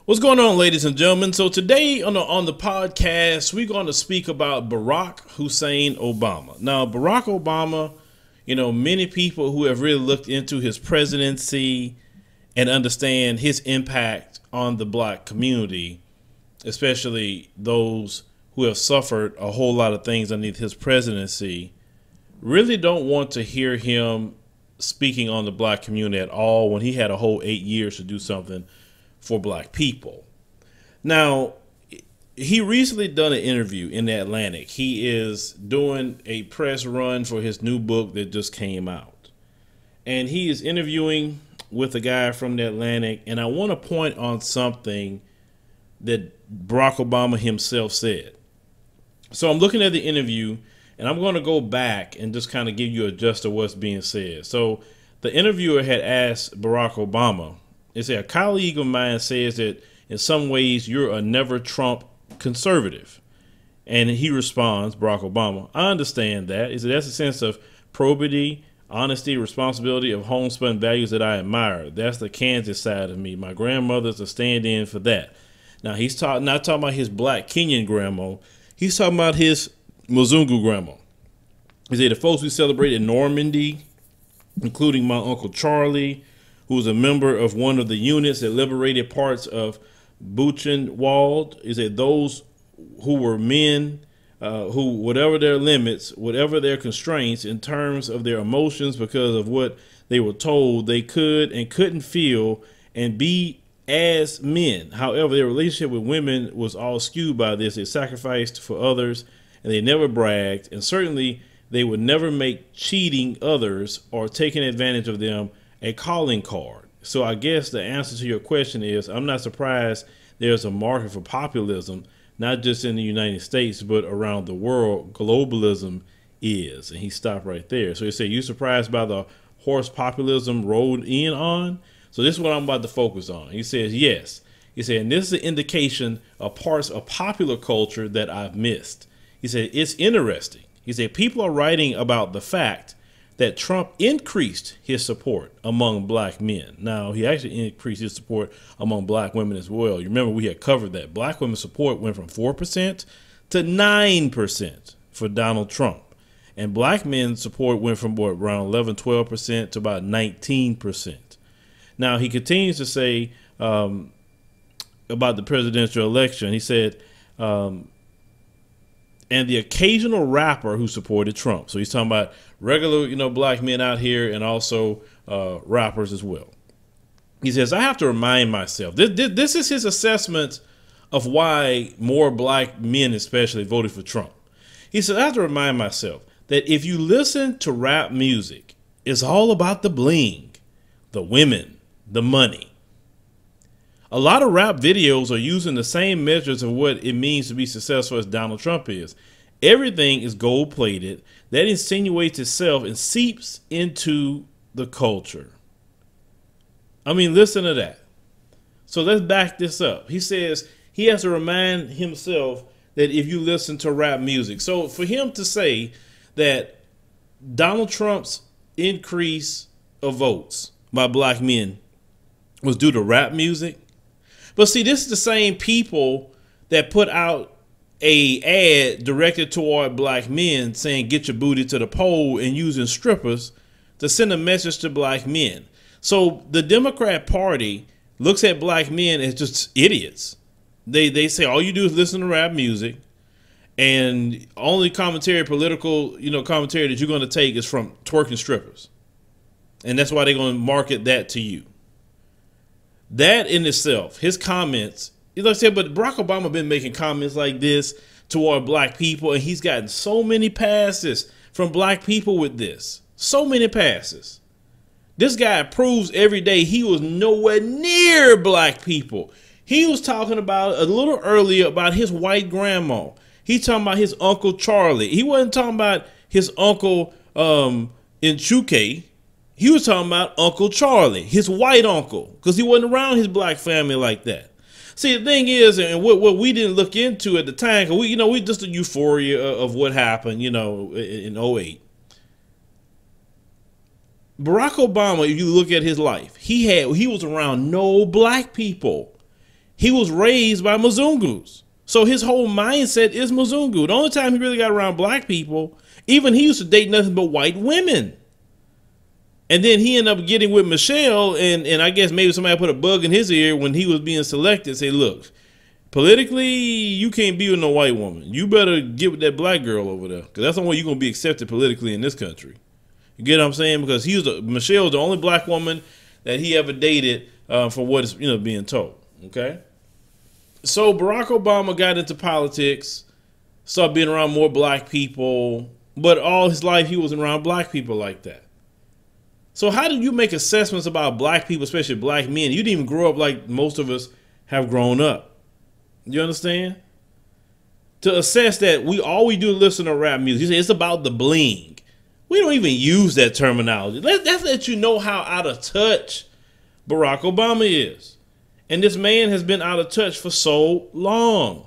What's going on, ladies and gentlemen? So today on the podcast, we're going to speak about Barack Hussein Obama. Now, Barack Obama, many people who have really looked into his presidency and understand his impact on the black community, especially those who have suffered a whole lot of things underneath his presidency, really don't want to hear him speaking on the black community at all when he had a whole 8 years to do something for black people. Now, he recently done an interview in the Atlantic. He is doing a press run for his new book that just came out. And he is interviewing with a guy from the Atlantic. And I want to point on something that Barack Obama himself said. So I'm looking at the interview, and I'm going to go back and just kind of give you a gist of what's being said. So the interviewer had asked Barack Obama, they said, a colleague of mine says that in some ways you're a never Trump conservative. And he responds, Barack Obama, I understand that. He said, that's a sense of probity, honesty, responsibility of homespun values that I admire. That's the Kansas side of me. My grandmother's a stand-in for that. Now, he's not talking about his black Kenyan grandma. He's talking about his Mzungu grandma. He said, the folks we celebrate in Normandy, including my Uncle Charlie, who was a member of one of the units that liberated parts of Buchenwald, is that those who were men who, whatever their limits, whatever their constraints in terms of their emotions because of what they were told they could and couldn't feel and be as men. However, their relationship with women was all skewed by this. They sacrificed for others and they never bragged. And certainly they would never make cheating others or taking advantage of them a calling card. So I guess the answer to your question is, I'm not surprised there's a market for populism, not just in the United States, but around the world. Globalism is. And he stopped right there. So he said, you surprised by the horse populism rolled in on? So this is what I'm about to focus on. He says, yes. He said, and this is an indication of parts of popular culture that I've missed. He said, it's interesting. He said, people are writing about the fact that Trump increased his support among black men. Now, he actually increased his support among black women as well. You remember we had covered that. Black women's support went from 4% to 9% for Donald Trump. And black men's support went from around 11, 12% to about 19%. Now, he continues to say about the presidential election, he said, and the occasional rapper who supported Trump. So he's talking about regular, black men out here and also rappers as well. He says, I have to remind myself, this is his assessment of why more black men especially voted for Trump. He said, I have to remind myself that if you listen to rap music, it's all about the bling, the women, the money. A lot of rap videos are using the same measures of what it means to be successful as Donald Trump is. Everything is gold-plated. That insinuates itself and seeps into the culture. I mean, listen to that. So let's back this up. He says he has to remind himself that if you listen to rap music. So for him to say that Donald Trump's increase of votes by black men was due to rap music. But see, this is the same people that put out a ad directed toward black men saying, get your booty to the pole, and using strippers to send a message to black men. So the Democrat Party looks at black men as just idiots. They say all you do is listen to rap music, and only political commentary that you're going to take is from twerking strippers. And that's why they're going to market that to you. That in itself, his comments, like I said, but Barack Obama been making comments like this toward black people, and he's gotten so many passes from black people with this. So many passes. This guy proves every day he was nowhere near black people. He was talking about a little earlier about his white grandma. He's talking about his Uncle Charlie. He wasn't talking about his uncle in Chuke. He was talking about Uncle Charlie, his white uncle, because he wasn't around his black family like that. See, the thing is, and what we didn't look into at the time, because we just the euphoria of what happened, in 08. Barack Obama, if you look at his life, he was around no black people. He was raised by Mzungus. So his whole mindset is Mzungu. The only time he really got around black people, even he used to date nothing but white women. And then he ended up getting with Michelle, and I guess maybe somebody put a bug in his ear when he was being selected. Say, look, politically, you can't be with no white woman. You better get with that black girl over there, because that's the way you're going to be accepted politically in this country. You get what I'm saying? Because Michelle was the only black woman that he ever dated, for what is being told. Okay, so Barack Obama got into politics, started being around more black people, but all his life he wasn't around black people like that. So how do you make assessments about black people, especially black men? You didn't even grow up like most of us have grown up. You understand? To assess that, all we do is listen to rap music. You say it's about the bling. We don't even use that terminology. That's let you know how out of touch Barack Obama is. And this man has been out of touch for so long.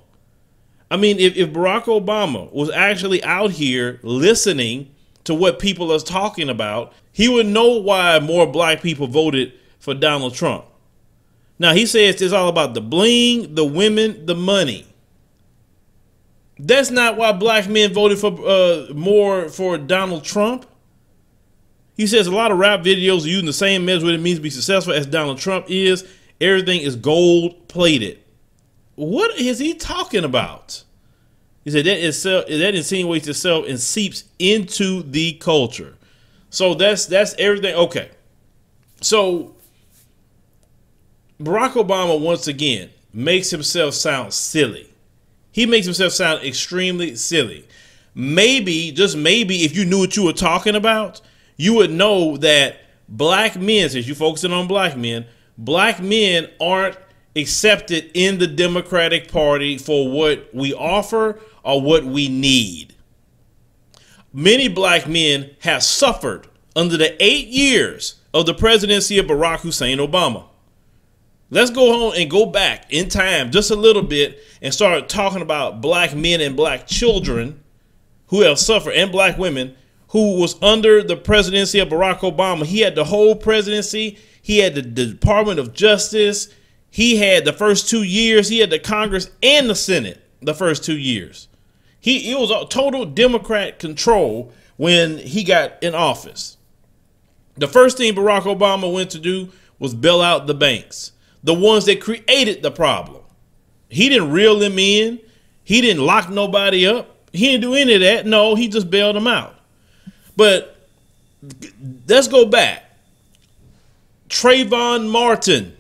I mean, if Barack Obama was actually out here listening to what people are talking about, he would know why more black people voted for Donald Trump. Now, he says it's all about the bling, the women, the money. That's not why black men voted for more for Donald Trump. He says a lot of rap videos are using the same measure what it means to be successful as Donald Trump is. Everything is gold plated. What is he talking about? He said that insinuates itself and seeps into the culture. So that's everything. Okay. So Barack Obama, once again, makes himself sound silly. He makes himself sound extremely silly. Maybe, just maybe, if you knew what you were talking about, you would know that black men, since you're focusing on black men aren't accepted in the Democratic Party for what we offer or what we need. Many black men have suffered under the 8 years of the presidency of Barack Hussein Obama. Let's go home and go back in time just a little bit and start talking about black men and black children who have suffered, and black women who was under the presidency of Barack Obama. He had the whole presidency. He had the Department of Justice. He had the first 2 years. He had the Congress and the Senate the first 2 years. It was a total Democrat control when he got in office. The first thing Barack Obama went to do was bail out the banks, the ones that created the problem. He didn't reel them in. He didn't lock nobody up. He didn't do any of that. No, he just bailed them out. But let's go back. Trayvon Martin,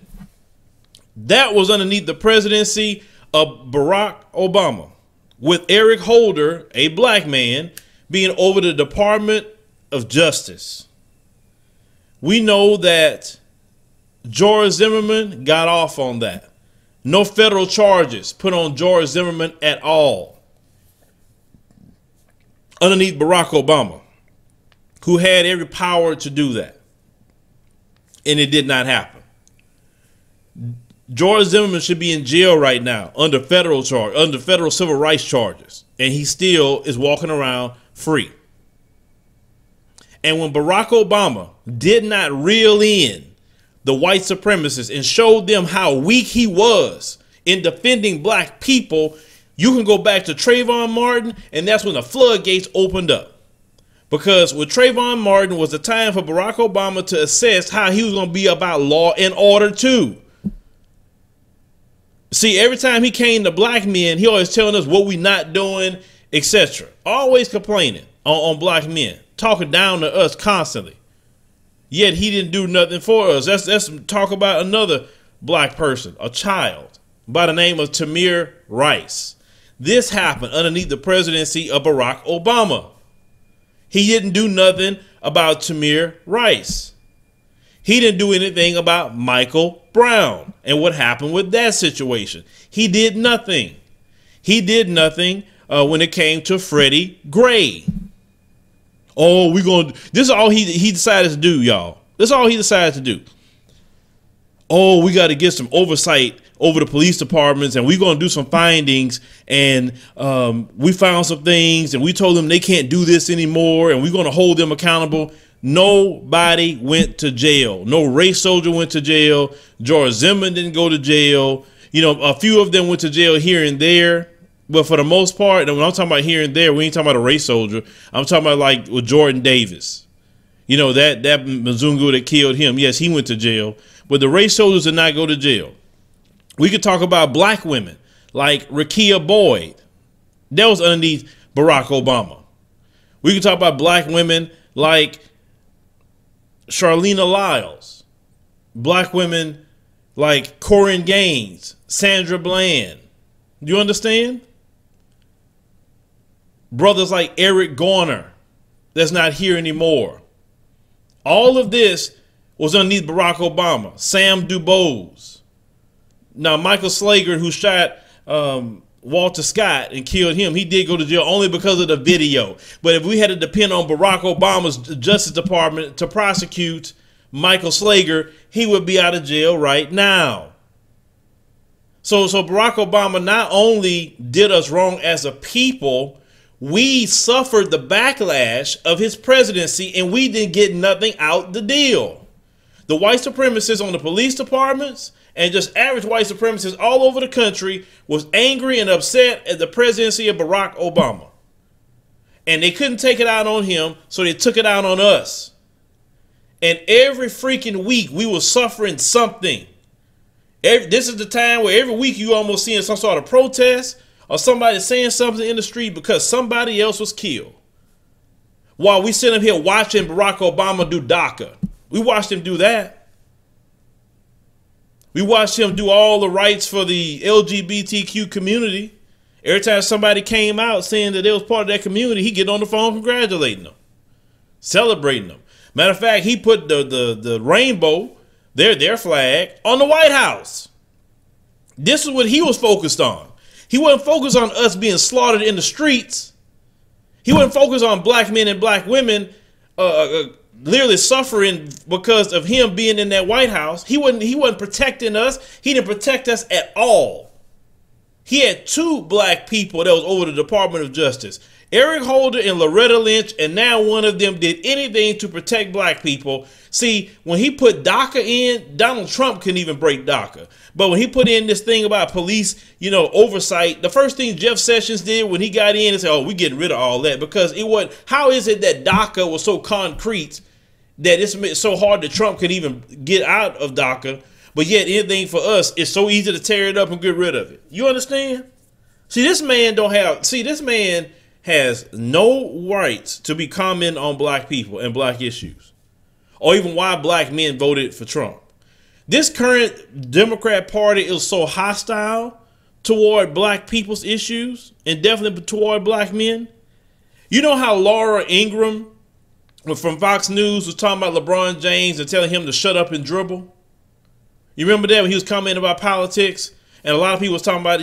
that was underneath the presidency of Barack Obama, with Eric Holder, a black man, being over the Department of Justice. We know that George Zimmerman got off on that. No federal charges put on George Zimmerman at all underneath Barack Obama, who had every power to do that. And it did not happen. George Zimmerman should be in jail right now under federal civil rights charges. And he still is walking around free. And when Barack Obama did not reel in the white supremacists and showed them how weak he was in defending black people, you can go back to Trayvon Martin, and that's when the floodgates opened up. Because with Trayvon Martin was the time for Barack Obama to assess how he was going to be about law and order too. See, every time he came to black men, he always telling us what we not doing, etc. Always complaining on black men, talking down to us constantly. Yet he didn't do nothing for us. Let's talk about another black person, a child by the name of Tamir Rice. This happened underneath the presidency of Barack Obama. He didn't do nothing about Tamir Rice. He didn't do anything about Michael Brown and what happened with that situation. He did nothing. He did nothing when it came to Freddie Gray. Oh, this is all he decided to do, y'all. This is all he decided to do. Oh, we got to get some oversight over the police departments, and we're going to do some findings, and we found some things, and we told them they can't do this anymore, and we're going to hold them accountable. Nobody went to jail. No race soldier went to jail. George Zimmerman didn't go to jail. You know, a few of them went to jail here and there, but for the most part, and when I'm talking about here and there, we ain't talking about a race soldier. I'm talking about like with Jordan Davis. You know, that Mzungu that killed him. Yes, he went to jail, but the race soldiers did not go to jail. We could talk about black women like Rekia Boyd. That was underneath Barack Obama. We could talk about black women like Charlena Lyles. Black women like Corinne Gaines, Sandra Bland. Do you understand? Brothers like Eric Garner, that's not here anymore. All of this was underneath Barack Obama. Sam DuBose. Now, Michael Slager, who shot Walter Scott and killed him, he did go to jail only because of the video. But if we had to depend on Barack Obama's Justice Department to prosecute Michael Slager, he would be out of jail right now. So Barack Obama not only did us wrong as a people, we suffered the backlash of his presidency, and we didn't get nothing out the deal. The white supremacists on the police departments and just average white supremacists all over the country was angry and upset at the presidency of Barack Obama. And they couldn't take it out on him, so they took it out on us. And every freaking week we were suffering something. This is the time where every week you almost seeing some sort of protest or somebody saying something in the street because somebody else was killed. While we sitting up here watching Barack Obama do DACA. We watched him do that. We watched him do all the rights for the LGBTQ community. Every time somebody came out saying that they was part of that community, he get on the phone congratulating them, celebrating them. Matter of fact, he put the rainbow, their flag, on the White House. This is what he was focused on. He wasn't focused on us being slaughtered in the streets. He wasn't focused on black men and black women literally suffering because of him being in that White House. He wasn't protecting us. He didn't protect us at all. He had two black people that was over the Department of Justice, Eric Holder and Loretta Lynch, and now one of them did anything to protect black people. See, when he put DACA in, Donald Trump couldn't even break DACA. But when he put in this thing about police, oversight, the first thing Jeff Sessions did when he got in and said, oh, we're getting rid of all that, because how is it that DACA was so concrete that it's so hard that Trump could even get out of DACA, but yet anything for us is so easy to tear it up and get rid of it. You understand? See, this man has no rights to be commenting on black people and black issues, or even why black men voted for Trump. This current Democrat Party is so hostile toward black people's issues and definitely toward black men. You know how Laura Ingraham from Fox News was talking about LeBron James and telling him to shut up and dribble? You remember that when he was commenting about politics, and a lot of people was talking about,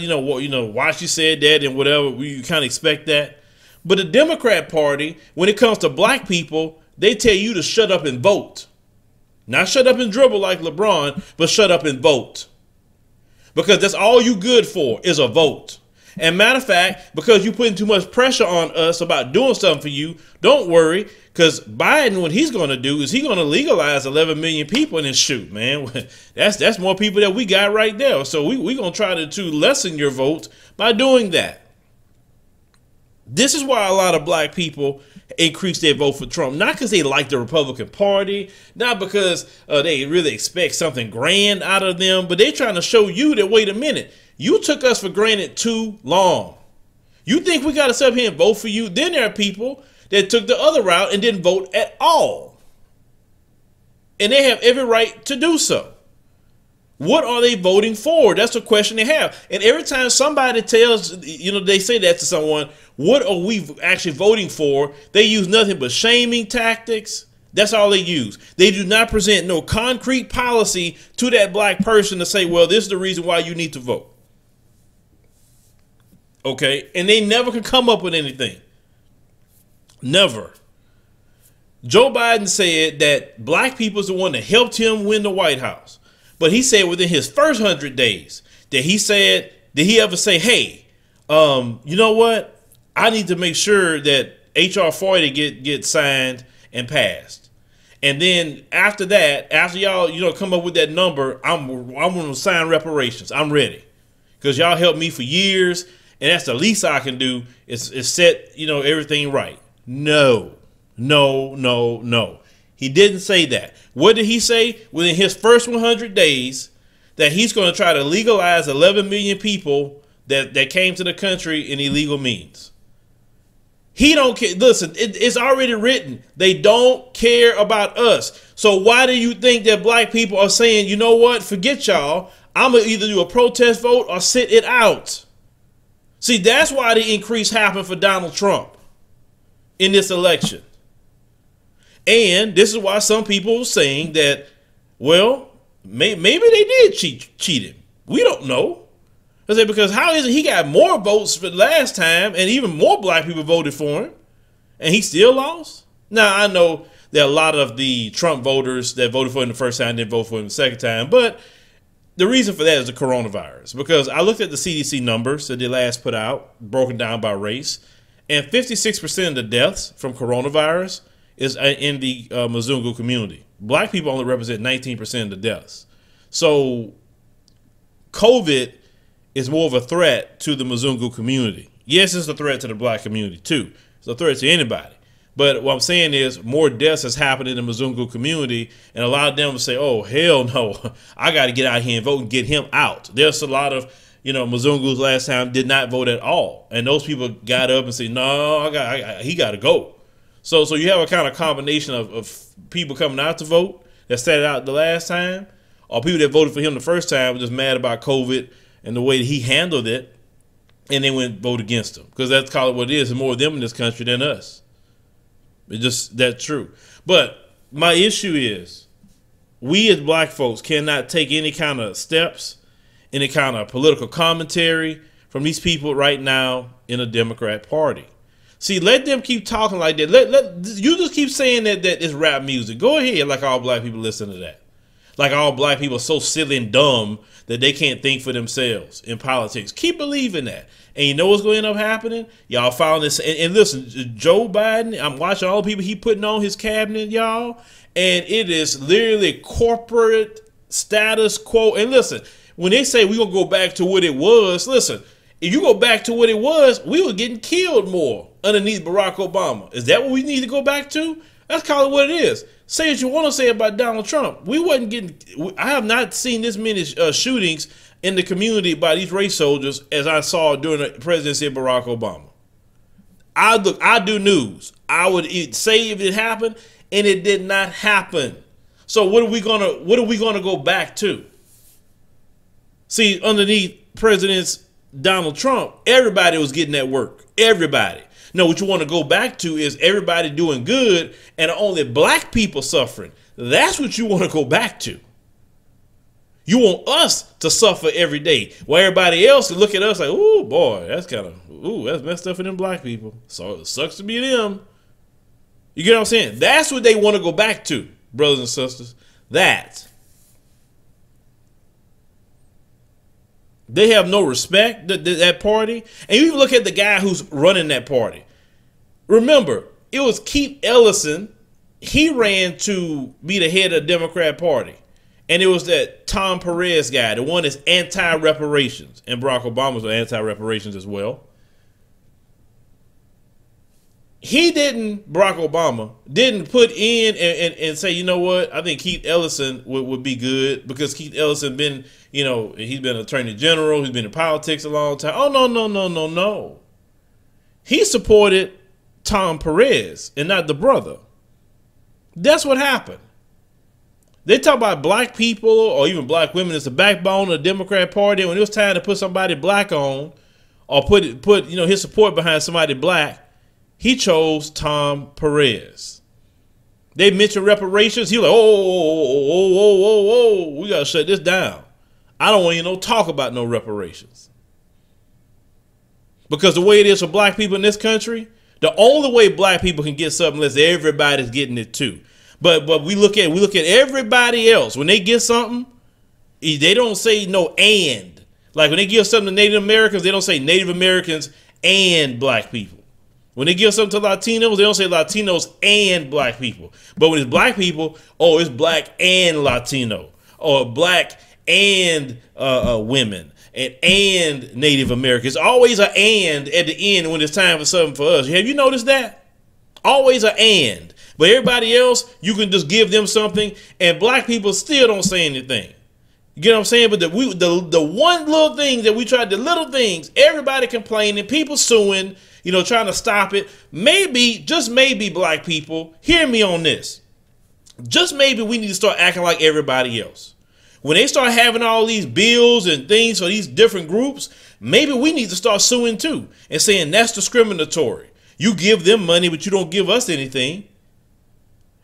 why she said that and whatever. You kind of expect that. But the Democrat Party, when it comes to black people, they tell you to shut up and vote. Not shut up and dribble like LeBron, but shut up and vote. Because that's all you good for is a vote. And matter of fact, because you're putting too much pressure on us about doing something for you, don't worry, because Biden, what he's going to do is he's going to legalize 11 million people in his shoot, man. That's more people that we got right there. So we're going to try to lessen your vote by doing that. This is why a lot of black people increase their vote for Trump. Not because they like the Republican Party, not because they really expect something grand out of them, but they're trying to show you that, wait a minute, you took us for granted too long. You think we got to sit up here and vote for you? Then there are people that took the other route and didn't vote at all. And they have every right to do so. What are they voting for? That's the question they have. And every time somebody tells, they say that to someone, what are we actually voting for? They use nothing but shaming tactics. That's all they use. They do not present no concrete policy to that black person to say, well, this is the reason why you need to vote. Okay? And they never can come up with anything. Never. Joe Biden said that black people is the one that helped him win the White House. But he said within his first 100 days that did he ever say, hey, you know what? I need to make sure that HR 40 get signed and passed. And then after that, after y'all, come up with that number, I'm going to sign reparations. I'm ready. because y'all helped me for years, and that's the least I can do is set, everything right. No. He didn't say that. What did he say? Within his first 100 days, that he's going to try to legalize 11 million people that came to the country in illegal means. He don't care. Listen, it's already written. They don't care about us. So why do you think that black people are saying, you know what, forget y'all. I'm going to either do a protest vote or sit it out. See, that's why the increase happened for Donald Trump in this election. And this is why some people are saying that, well, maybe they did cheat him. We don't know. I said, because how is it he got more votes for the last time and even more black people voted for him and he still lost? Now, I know there are a lot of the Trump voters that voted for him the first time didn't vote for him the second time, but the reason for that is the coronavirus, because I looked at the CDC numbers that they last put out, broken down by race, and 56% of the deaths from coronavirus is in the Mzungu community. Black people only represent 19% of the deaths. So COVID is more of a threat to the Mzungu community. Yes, it's a threat to the black community too. It's a threat to anybody. But what I'm saying is more deaths has happened in the Mzungu community, and a lot of them will say, oh, hell no, I got to get out here and vote and get him out. There's a lot of, Mzungus last time did not vote at all. And those people got up and said, no, he got to go. So you have a kind of combination of people coming out to vote that sat it out the last time, or people that voted for him the first time were just mad about COVID and the way that he handled it, and they went vote against him. Because that's called what it is. There's more of them in this country than us. It's just that's true. But my issue is we as black folks cannot take any kind of steps, any kind of political commentary from these people right now in the Democrat Party. See, let them keep talking like that. You just keep saying that it's rap music. Go ahead, like all black people listen to that. Like all black people are so silly and dumb that they can't think for themselves in politics. Keep believing that. And you know what's going to end up happening? Y'all following this. And listen, Joe Biden, I'm watching all the people he putting on his cabinet, y'all. And it is literally corporate status quo. And listen, when they say we're going to go back to what it was, listen, if you go back to what it was, we were getting killed more underneath Barack Obama. Is that what we need to go back to? That's call it what it is. Say what you want to say about Donald Trump. I have not seen this many shootings in the community by these race soldiers as I saw during the presidency of Barack Obama. I do news. I would say if it happened, and it did not happen. So what are we gonna go back to? See, underneath President Donald Trump, everybody was getting that work. Everybody. No, what you want to go back to is everybody doing good and only black people suffering. That's what you want to go back to. You want us to suffer every day, while everybody else can look at us like, "Ooh, boy, that's messed up for them black people." So it sucks to be them. You get what I'm saying? That's what they want to go back to, brothers and sisters. That. They have no respect, that party. And you even look at the guy who's running that party. Remember, it was Keith Ellison. He ran to be the head of the Democrat Party. And it was that Tom Perez guy, the one that's anti-reparations. And Barack Obama was anti-reparations as well. Barack Obama didn't put in and say, you know what, I think Keith Ellison would be good, because Keith Ellison been, he's been attorney general, he's been in politics a long time. Oh, no. He supported Tom Perez and not the brother. That's what happened. They talk about black people or even black women as the backbone of the Democrat Party. When it was time to put somebody black on or put his support behind somebody black, he chose Tom Perez. They mentioned reparations. He was like, we got to shut this down. I don't want to talk about no reparations. Because the way it is for black people in this country, the only way black people can get something is everybody's getting it too. But we look at everybody else. When they get something, they don't say no and. Like when they give something to Native Americans, they don't say Native Americans and black people. When they give something to Latinos, they don't say Latinos and black people. But when it's black people, it's black and Latino, or black and women, and Native Americans. Always an and at the end when it's time for something for us. Have you noticed that? Always an and. But everybody else, you can just give them something, and black people still don't say anything. You get what I'm saying? But the one little thing that we tried, the little things, everybody complaining, people suing, trying to stop it. Maybe, just maybe, black people, hear me on this. Just maybe we need to start acting like everybody else. When they start having all these bills and things for these different groups, maybe we need to start suing too and saying that's discriminatory. You give them money, but you don't give us anything.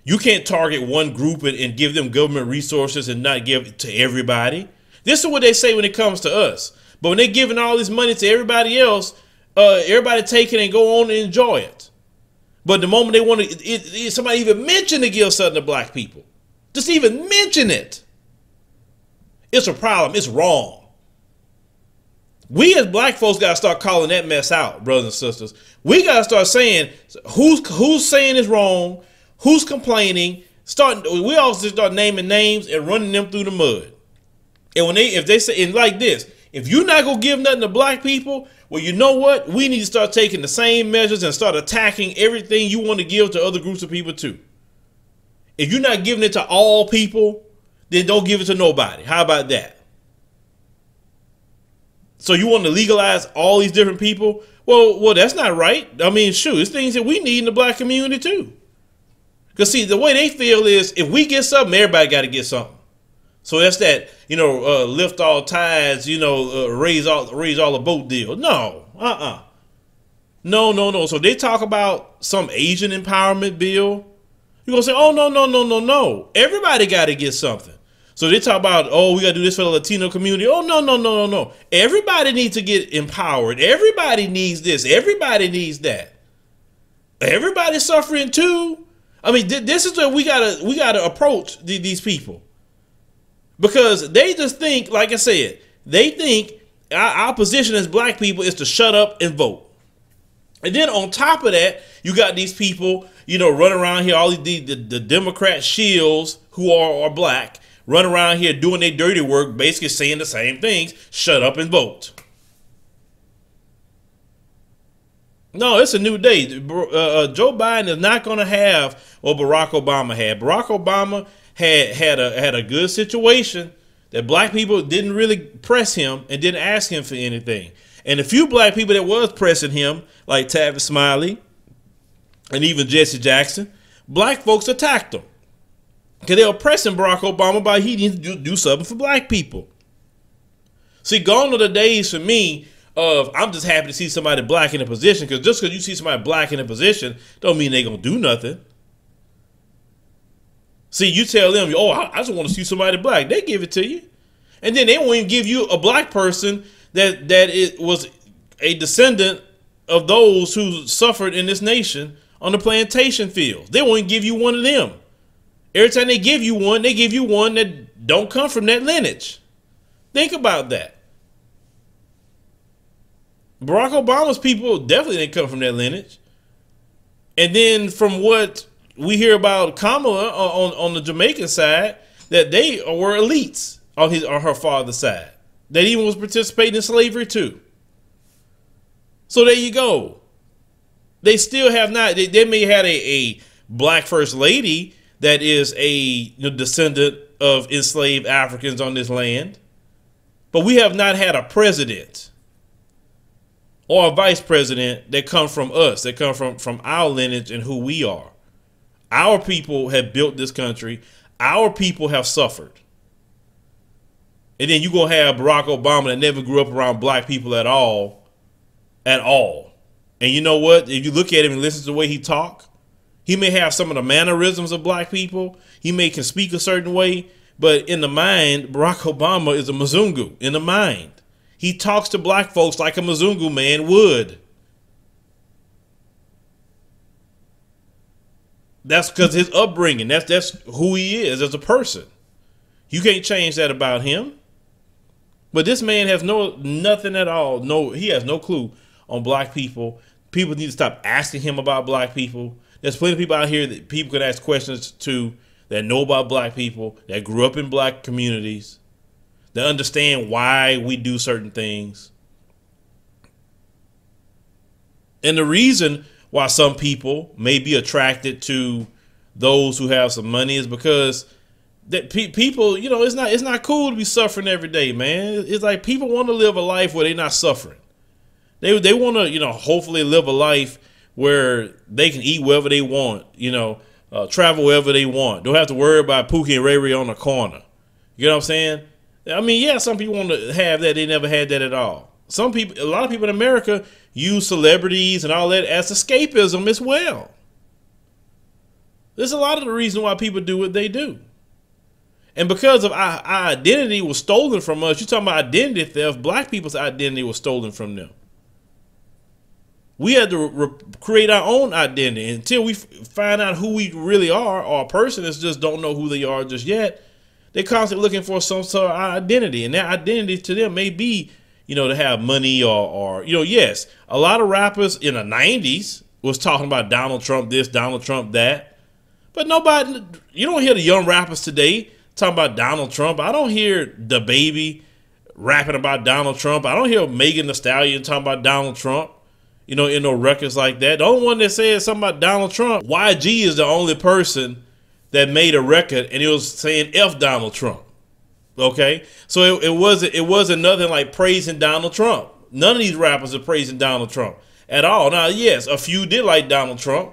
You can't target one group and give them government resources and not give it to everybody. This is what they say when it comes to us. But when they're giving all this money to everybody else, everybody take it and go on and enjoy it. But the moment they want to, somebody even mention to give something to black people, just even mention it, it's a problem. It's wrong. We as black folks got to start calling that mess out, brothers and sisters. We got to start saying who's saying it's wrong, who's complaining. We also start naming names and running them through the mud. And if they say, and like this, if you're not gonna give nothing to black people, well, you know what? We need to start taking the same measures and start attacking everything you want to give to other groups of people too. If you're not giving it to all people, then don't give it to nobody. How about that? So you want to legalize all these different people? Well, that's not right. I mean, shoot, it's things that we need in the black community too. Because see, the way they feel is if we get something, everybody got to get something. So that's that, lift all tides, raise all the boat deal. No, No. So they talk about some Asian empowerment bill. You're going to say, oh, no. Everybody got to get something. So they talk about, we got to do this for the Latino community. Oh, no. Everybody needs to get empowered. Everybody needs this. Everybody needs that. Everybody's suffering too. I mean, this is where we gotta approach these people. Because they just think, like I said, they think our position as black people is to shut up and vote. And then on top of that, you got these people, running around here, all the Democrat shills who are black, run around here doing their dirty work, basically saying the same things, shut up and vote. No, it's a new day. Joe Biden is not going to have what Barack Obama had. Barack Obama had a good situation that black people didn't really press him and didn't ask him for anything. And a few black people that was pressing him, like Tavis Smiley and even Jesse Jackson, black folks attacked him. Because they were pressing Barack Obama by he needs to do something for black people. See, gone are the days for me of I'm just happy to see somebody black in a position, because just because you see somebody black in a position don't mean they're going to do nothing. See, you tell them, I just want to see somebody black. They give it to you. And then they won't even give you a black person that it was a descendant of those who suffered in this nation on the plantation fields. They won't even give you one of them. Every time they give you one that don't come from that lineage. Think about that. Barack Obama's people definitely didn't come from that lineage. And then from what we hear about Kamala on the Jamaican side, that they were elites on his or her father's side. That even was participating in slavery too. So there you go. They still have not, they may have a black first lady that is a descendant of enslaved Africans on this land. But we have not had a president or a vice president that come from us, that come from our lineage and who we are. Our people have built this country. Our people have suffered. And then you're going to have Barack Obama that never grew up around black people at all. At all. And you know what? If you look at him and listen to the way he talk, he may have some of the mannerisms of black people. He can speak a certain way. But in the mind, Barack Obama is a Mzungu. In the mind. He talks to black folks like a Mzungu man would. That's because his upbringing. That's who he is as a person. You can't change that about him. But this man has nothing at all. He has no clue on black people. People need to stop asking him about black people. There's plenty of people out here that people can ask questions to that know about black people, that grew up in black communities, to understand why we do certain things. And the reason why some people may be attracted to those who have some money is because that people, you know, it's not cool to be suffering every day, man. It's like people want to live a life where they're not suffering. They want to, you know, hopefully live a life where they can eat wherever they want, you know, travel wherever they want. Don't have to worry about Pookie and Ray Ray on the corner. You know what I'm saying? I mean, yeah, some people want to have that. They never had that at all. Some people, a lot of people in America use celebrities and all that as escapism as well. There's a lot of the reason why people do what they do. And because of our identity was stolen from us, you're talking about identity theft, black people's identity was stolen from them. We had to create our own identity until we find out who we really are, or a person that just don't know who they are just yet. They're constantly looking for some sort of identity, and that identity to them may be, you know, to have money or you know, yes, a lot of rappers in the 90s was talking about Donald Trump this, Donald Trump that, but nobody, you don't hear the young rappers today talking about Donald Trump. I don't hear DaBaby rapping about Donald Trump. I don't hear Megan Thee Stallion talking about Donald Trump, you know, in no records like that. The only one that said something about Donald Trump, YG, is the only person that made a record and it was saying F Donald Trump. Okay, so it wasn't nothing like praising Donald Trump. None of these rappers are praising Donald Trump at all. Now, yes, a few did like Donald Trump,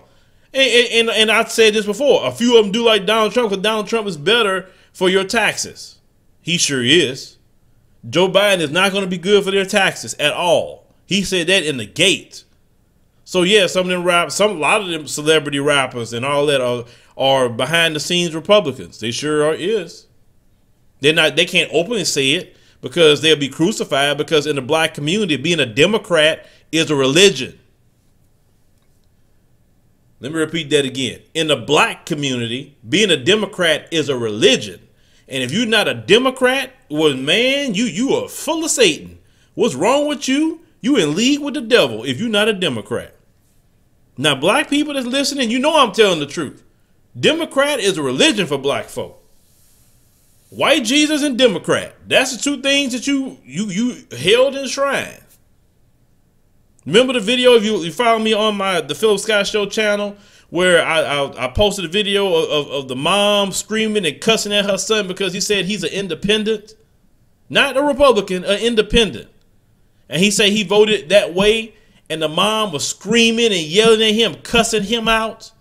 and I said this before. A few of them do like Donald Trump because Donald Trump is better for your taxes. He sure is. Joe Biden is not going to be good for their taxes at all. He said that in the gate. So yeah, some of them a lot of them celebrity rappers and all that are behind the scenes Republicans. They sure is. They can't openly say it because they'll be crucified, because in the black community, being a Democrat is a religion. Let me repeat that again. In the black community, being a Democrat is a religion. And if you're not a Democrat, well, man, you are full of Satan. What's wrong with you? You in league with the devil if you're not a Democrat. Now, black people that's listening, you know I'm telling the truth. Democrat is a religion for black folk. White Jesus and Democrat. That's the two things that you held in shrine. Remember the video, if you follow me on the Phillip Scott Show channel, where I posted a video of the mom screaming and cussing at her son because he said he's an independent, not a Republican, an independent. And he said he voted that way, and the mom was screaming and yelling at him, cussing him out.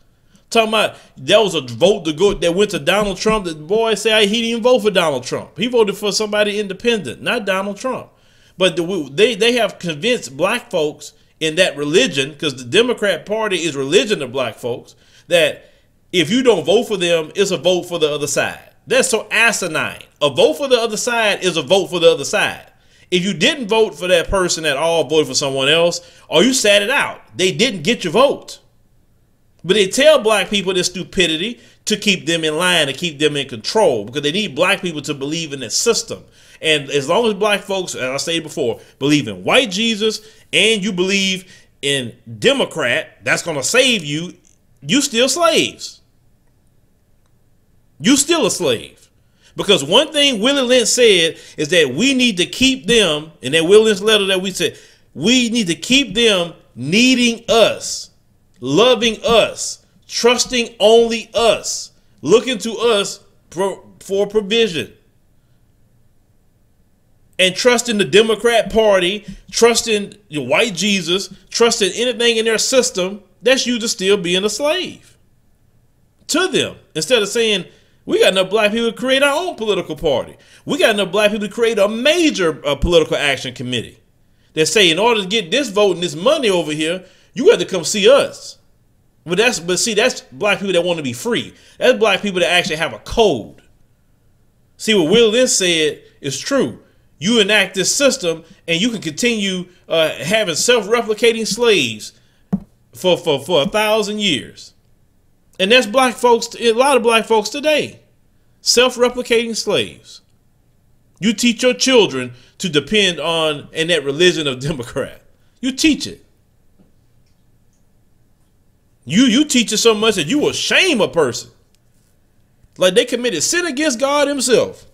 Talking about that was a vote that went to Donald Trump. The boy said he didn't even vote for Donald Trump. He voted for somebody independent, not Donald Trump. But they have convinced black folks in that religion, because the Democrat Party is religion to black folks, that if you don't vote for them, it's a vote for the other side. That's so asinine. A vote for the other side is a vote for the other side. If you didn't vote for that person at all, voted for someone else, or you sat it out, they didn't get your vote. But they tell black people this stupidity to keep them in line, to keep them in control, because they need black people to believe in the system. And as long as black folks, as I said before, believe in white Jesus and you believe in Democrat, that's going to save you, you still slaves. You still a slave. Because one thing Willie Lynch said is that we need to keep them, in that Willie Lynch letter that we said, we need to keep them needing us, loving us, trusting only us, looking to us for provision. And trusting the Democrat Party, trusting your white Jesus, trusting anything in their system, that's you just still being a slave to them. Instead of saying, we got enough black people to create our own political party. We got enough black people to create a major political action committee that say, in order to get this vote and this money over here, you got to come see us. But see, that's black people that want to be free. That's black people that actually have a code. See, what Will Lynch said is true. You enact this system and you can continue having self-replicating slaves for 1,000 years. And that's black folks, a lot of black folks today. Self-replicating slaves. You teach your children to depend on in that religion of Democrat. You teach it. You teach it so much that you will shame a person. Like they committed sin against God himself.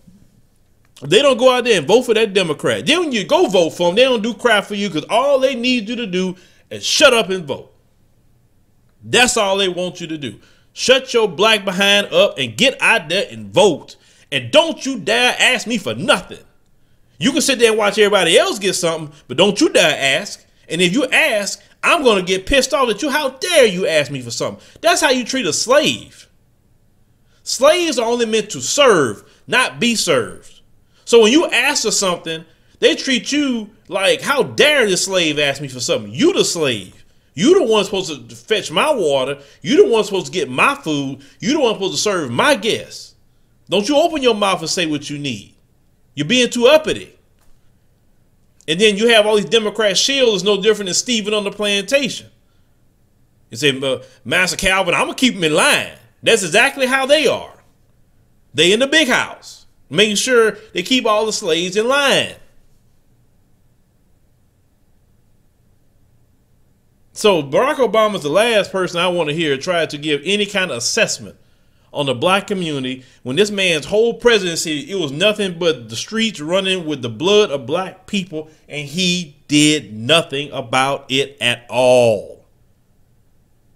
They don't go out there and vote for that Democrat. Then when you go vote for them, they don't do crap for you because all they need you to do is shut up and vote. That's all they want you to do. Shut your black behind up and get out there and vote. And don't you dare ask me for nothing. You can sit there and watch everybody else get something, but don't you dare ask. And if you ask, I'm going to get pissed off at you. How dare you ask me for something? That's how you treat a slave. Slaves are only meant to serve, not be served. So when you ask for something, they treat you like, how dare this slave ask me for something? You the slave. You the one supposed to fetch my water. You the one supposed to get my food. You the one supposed to serve my guests. Don't you open your mouth and say what you need. You're being too uppity. And then you have all these Democrat shills is no different than Stephen on the plantation. You say, Master Calvin, I'm going to keep them in line. That's exactly how they are. They in the big house, making sure they keep all the slaves in line. So Barack Obama is the last person I want to hear try to give any kind of assessment on the black community when this man's whole presidency, it was nothing but the streets running with the blood of black people, and he did nothing about it at all.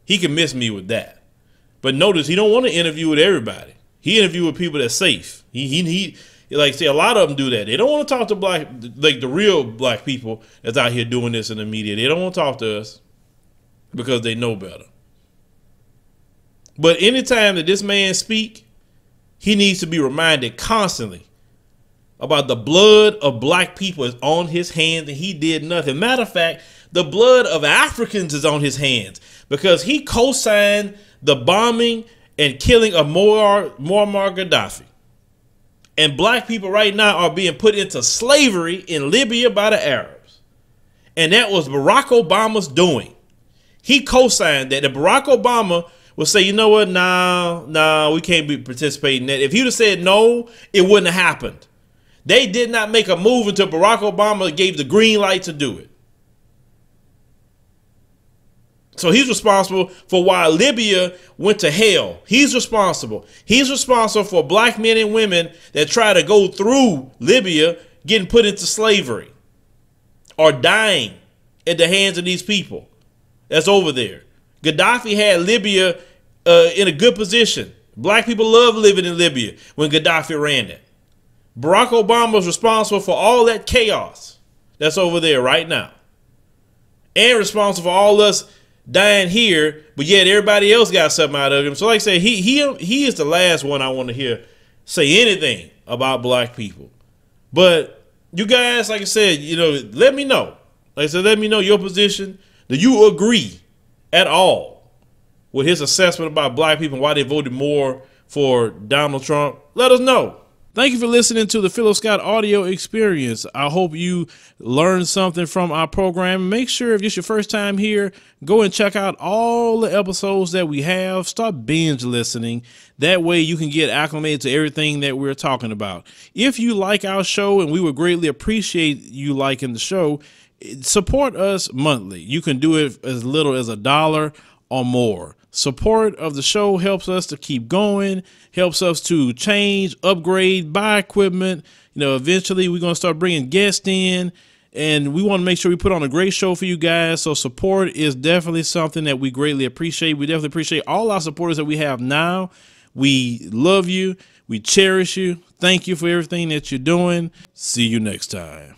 He can miss me with that. But notice he don't want to interview with everybody. He interview with people that's safe. He like say a lot of them do that. They don't want to talk to black, like the real black people that's out here doing this in the media. They don't want to talk to us because they know better. But anytime that this man speak, he needs to be reminded constantly about the blood of black people is on his hands and he did nothing. Matter of fact, the blood of Africans is on his hands because he co-signed the bombing and killing of Muammar Gaddafi. And black people right now are being put into slavery in Libya by the Arabs. And that was Barack Obama's doing. He co-signed that. And Barack Obama will say, you know what, nah, we can't be participating in that. If he would have said no, it wouldn't have happened. They did not make a move until Barack Obama gave the green light to do it. So he's responsible for why Libya went to hell. He's responsible. He's responsible for black men and women that try to go through Libya getting put into slavery or dying at the hands of these people that's over there. Gaddafi had Libya in a good position. Black people love living in Libya when Gaddafi ran it. Barack Obama was responsible for all that chaos that's over there right now. And responsible for all us dying here, but yet everybody else got something out of him. So like I say, he is the last one I want to hear say anything about black people. But you guys, like I said, you know, let me know. Like I said, let me know your position. Do you agree at all with his assessment about black people and why they voted more for Donald Trump? Let us know. Thank you for listening to the Phillip Scott audio experience. I hope you learned something from our program. Make sure if it's your first time here, go and check out all the episodes that we have. Start binge listening. That way you can get acclimated to everything that we're talking about. If you like our show, and we would greatly appreciate you liking the show, support us monthly. You can do it as little as $1 or more. Support of the show helps us to keep going, helps us to change, upgrade, buy equipment. You know, eventually we're going to start bringing guests in, and we want to make sure we put on a great show for you guys. So support is definitely something that we greatly appreciate. We definitely appreciate all our supporters that we have now. We love you. We cherish you. Thank you for everything that you're doing. See you next time.